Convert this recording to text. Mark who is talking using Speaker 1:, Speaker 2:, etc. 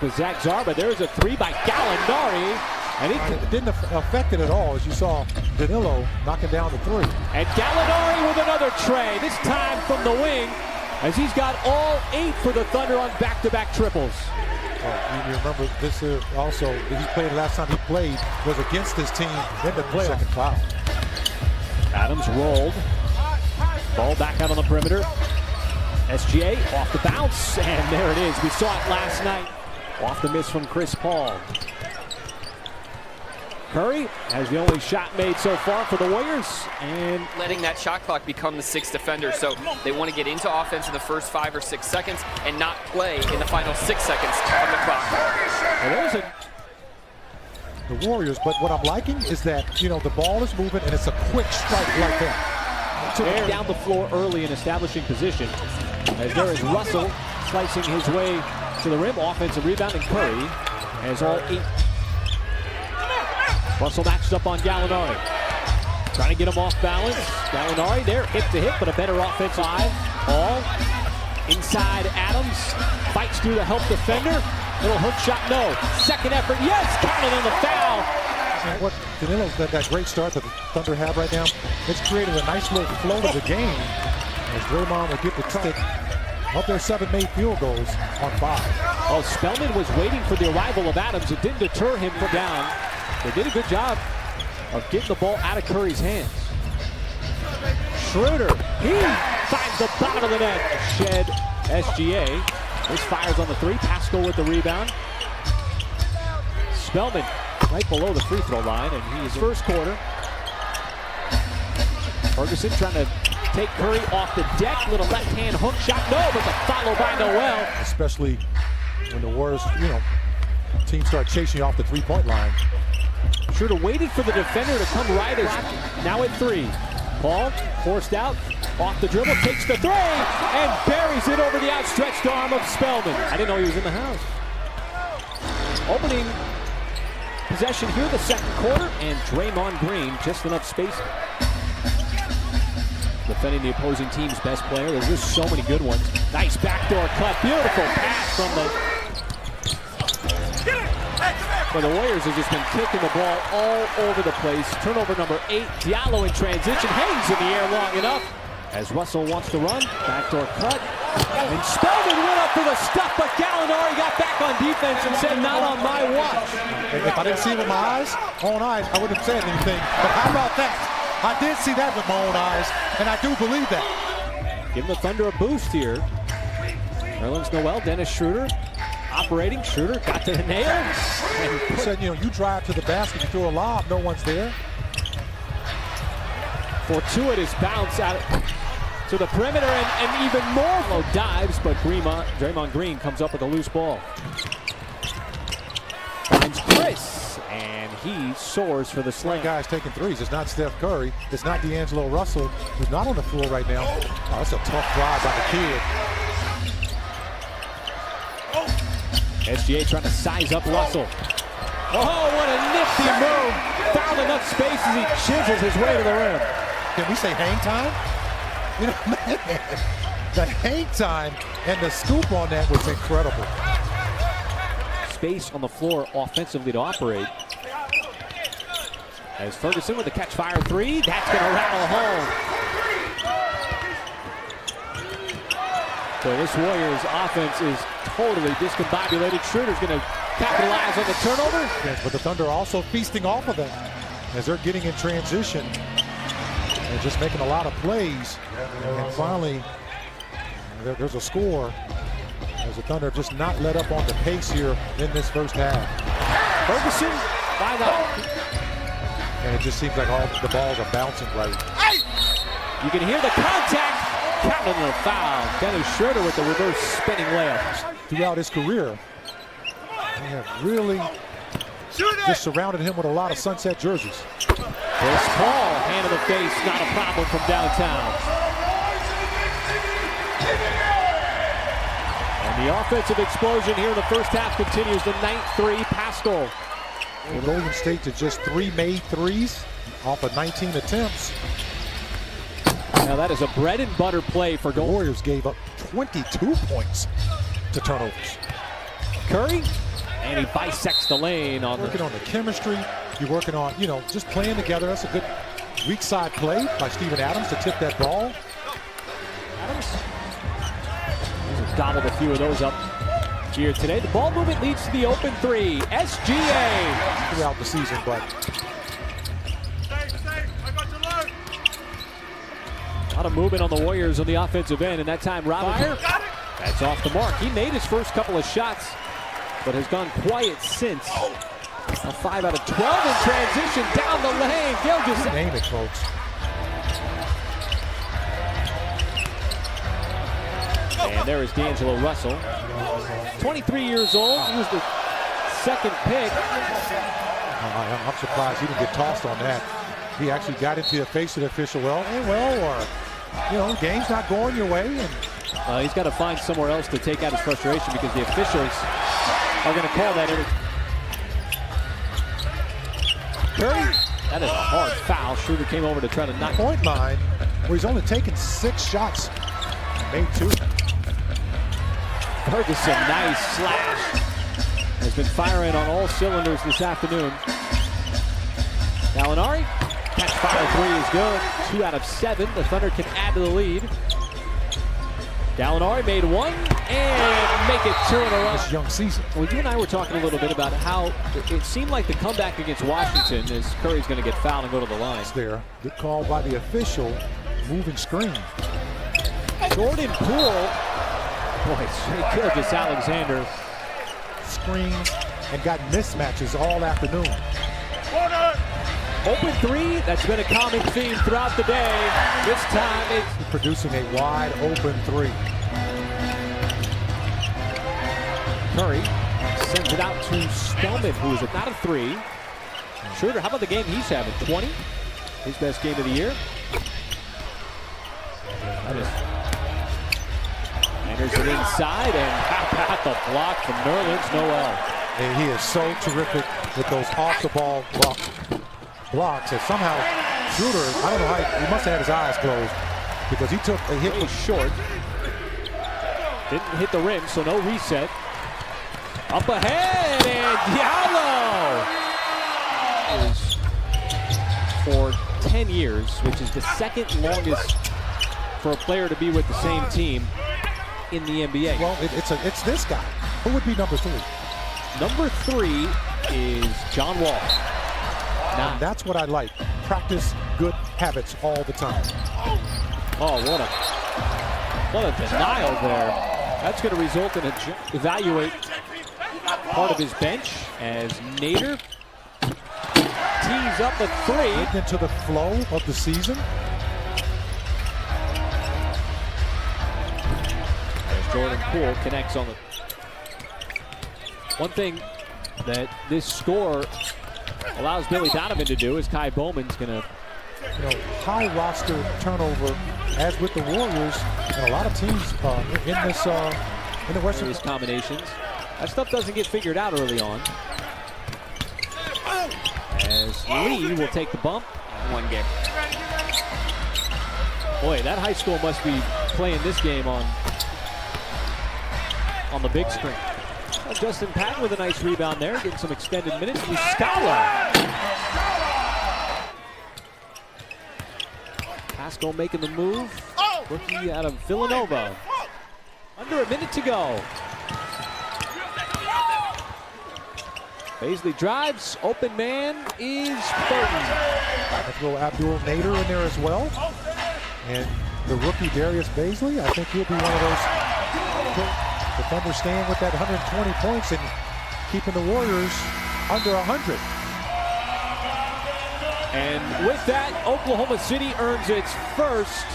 Speaker 1: with Zach Zarba. There's a three by Gallinari, and
Speaker 2: it didn't affect it at all, as you saw Danilo knocking down the three.
Speaker 1: And Gallinari with another tray, this time from the wing, as he's got all 8 for the Thunder on back-to-back triples.
Speaker 2: You remember this also, he played last time he played was against his team in the playoff. Second foul.
Speaker 1: Adams rolled. Ball back out on the perimeter. SGA off the bounce, and there it is. We saw it last night. Off the miss from Chris Paul. Curry has the only shot made so far for the Warriors, and
Speaker 3: letting that shot clock become the 6th defender, so they want to get into offense in the first 5 or 6 seconds and not play in the final 6 seconds on the clock.
Speaker 2: The Warriors, but what I'm liking is that, you know, the ball is moving and it's a quick strike like that.
Speaker 1: Down the floor early in establishing position, as there is Russell slicing his way to the rim. Offensive rebound, and Curry has all 8. Russell matched up on Gallinari, trying to get him off balance. Gallinari there, hip to hip, but a better offensive eye. Ball inside. Adams fights through the help defender. Little hook shot, no. Second effort, yes, counted on the foul.
Speaker 2: And what Danilo's that great start that the Thunder have right now, it's created a nice little flow to the game as Draymond will get the stick of their 7 made field goals on 5.
Speaker 1: Oh, Spellman was waiting for the arrival of Adams. It didn't deter him from down. They did a good job of getting the ball out of Curry's hands. Schroeder, he finds the bottom of the net. Shed SGA. This fires on the 3. Pascal with the rebound. Spellman right below the free throw line, and he's first quarter. Ferguson trying to take Curry off the deck. Little left-hand hook shot, no, but the follow by Noel.
Speaker 2: Especially when the Warriors, you know, teams start chasing you off the 3-point line.
Speaker 1: Schroeder waited for the defender to come right as now at 3. Paul forced out, off the dribble, takes the 3, and buries it over the outstretched arm of Spellman. I didn't know he was in the house. Opening possession here, the second quarter, and Draymond Green, just enough space. Defending the opposing team's best player. There's just so many good ones. Nice backdoor cut, beautiful pass from the... But the Warriors have just been kicking the ball all over the place. Turnover number 8, Diallo in transition, hangs in the air long enough. As Russell wants to run, backdoor cut. And Spellman went up for the stuff, but Gallinari got back on defense and said, not on my watch.
Speaker 2: If I didn't see it with my own eyes, I wouldn't have said anything. But how about that? I did see that with my own eyes, and I do believe that.
Speaker 1: Giving the Thunder a boost here. Nerlens Noel, Dennis Schroeder operating. Schroeder got to the nail.
Speaker 2: And said, you know, you drive to the basket, you throw a lob, no one's there.
Speaker 1: Fortuitous bounce out to the perimeter, and even more low dives, but Draymond Green comes up with a loose ball. Finds Chris, and he soars for the slam.
Speaker 2: Guy's taking threes. It's not Steph Curry. It's not D'Angelo Russell, who's not on the floor right now. Oh, that's a tough drive by the kid.
Speaker 1: SGA trying to size up Russell. Oh, what a nifty move. Found enough space as he chisels his way to the rim.
Speaker 2: Can we say hang time? You know, man, the hang time and the scoop on that was incredible.
Speaker 1: Space on the floor offensively to operate. As Ferguson with the catch fire 3, that's going to rattle home. So this Warriors offense is totally discombobulated. Schroeder's going to capitalize on the turnover.
Speaker 2: Yes, but the Thunder are also feasting off of that as they're getting in transition and just making a lot of plays. And finally, there's a score as the Thunder have just not let up on the pace here in this first half.
Speaker 1: Ferguson, why not?
Speaker 2: And it just seems like all the balls are bouncing right.
Speaker 1: You can hear the contact. Counting the foul. Dennis Schroeder with the reverse spinning layup.
Speaker 2: Throughout his career, they have really just surrounded him with a lot of sunset jerseys.
Speaker 1: Chris Paul, hand in the face, not a problem from downtown. And the offensive explosion here in the first half continues. The 9-3 Pascal.
Speaker 2: And Golden State to just 3 made threes off of 19 attempts.
Speaker 1: Now that is a bread and butter play for
Speaker 2: the Warriors. Gave up 22 points to turnovers.
Speaker 1: Curry And he bisects the lane on
Speaker 2: working on the chemistry. You're working on, just playing together. That's a good weak side play by Steven Adams to tip that ball.
Speaker 1: He's gobbled a few of those up here today. The ball movement leads to the open three. SGA
Speaker 2: throughout the season, but
Speaker 1: a lot of movement on the Warriors on the offensive end, and that time Robinson. That's off the mark. He made his first couple of shots, but has gone quiet since. A 5 out of 12 in transition down the lane. Gilgis.
Speaker 2: Name it, folks.
Speaker 1: And there is D'Angelo Russell. 23 years old. He was the second pick.
Speaker 2: I'm surprised he didn't get tossed on that. He actually got into the face of the official. Or the game's not going your way. And
Speaker 1: he's got to find somewhere else to take out his frustration because the officials are going to call that in. Curry, that is a hard foul. Schroeder came over to try to knock
Speaker 2: point line where he's only taken 6 shots. Made 2.
Speaker 1: Ferguson, nice slash. Has been firing on all cylinders this afternoon. Gallinari, catch fire 3 is good. 2 out of 7. The Thunder can add to the lead. Gallinari made 1 and make it 2 in a row.
Speaker 2: This young season.
Speaker 1: Well, you and I were talking a little bit about how it seemed like the comeback against Washington is Curry's going to get fouled and go to the line.
Speaker 2: It's there. Good call by the official. Moving screen.
Speaker 1: Jordan Poole. Boy, Gilgis Alexander.
Speaker 2: Screen and got mismatches all afternoon.
Speaker 1: Open 3, that's been a common theme throughout the day. This time it's
Speaker 2: producing a wide open 3.
Speaker 1: Curry sends it out to Spellman, who is not a 3. Schroeder, how about the game he's having? 20, his best game of the year. That is. Enters it inside, and how about the block from Nerlens Noel?
Speaker 2: And he is so terrific with those off-the-ball blocks that somehow Schroeder, I don't know how, he must have had his eyes closed because he took a hit.
Speaker 1: Was short. Didn't hit the rim, so no reset. Up ahead, and Diallo is for 10 years, which is the second longest for a player to be with the same team in the NBA.
Speaker 2: Well, it's this guy. Who would be number 3?
Speaker 1: Number 3 is John Wall.
Speaker 2: And that's what I like. Practice good habits all the time.
Speaker 1: Oh, what a denial there. That's going to result in evaluate part of his bench as Nader tees up a 3.
Speaker 2: Getting into the flow of the season.
Speaker 1: As Jordan Poole connects on the. One thing that this score allows Billy Donovan to do is Kai Bowman's going to.
Speaker 2: High roster turnover, as with the Warriors, and a lot of teams in the Western.
Speaker 1: These combinations. That stuff doesn't get figured out early on. As Lee will take the bump.
Speaker 3: 1 game.
Speaker 1: Boy, that high school must be playing this game on the big screen. Justin Patton with a nice rebound there, getting some extended minutes. Muscala. Pascal making the move. Rookie out of Villanova. Under a minute to go. Baisley drives. Open man is Burton.
Speaker 2: Let's go Abdul Nader in there as well. And the rookie Darius Baisley, I think he'll be one of those defenders staying with that 120 points and keeping the Warriors under 100.
Speaker 1: And with that, Oklahoma City earns its first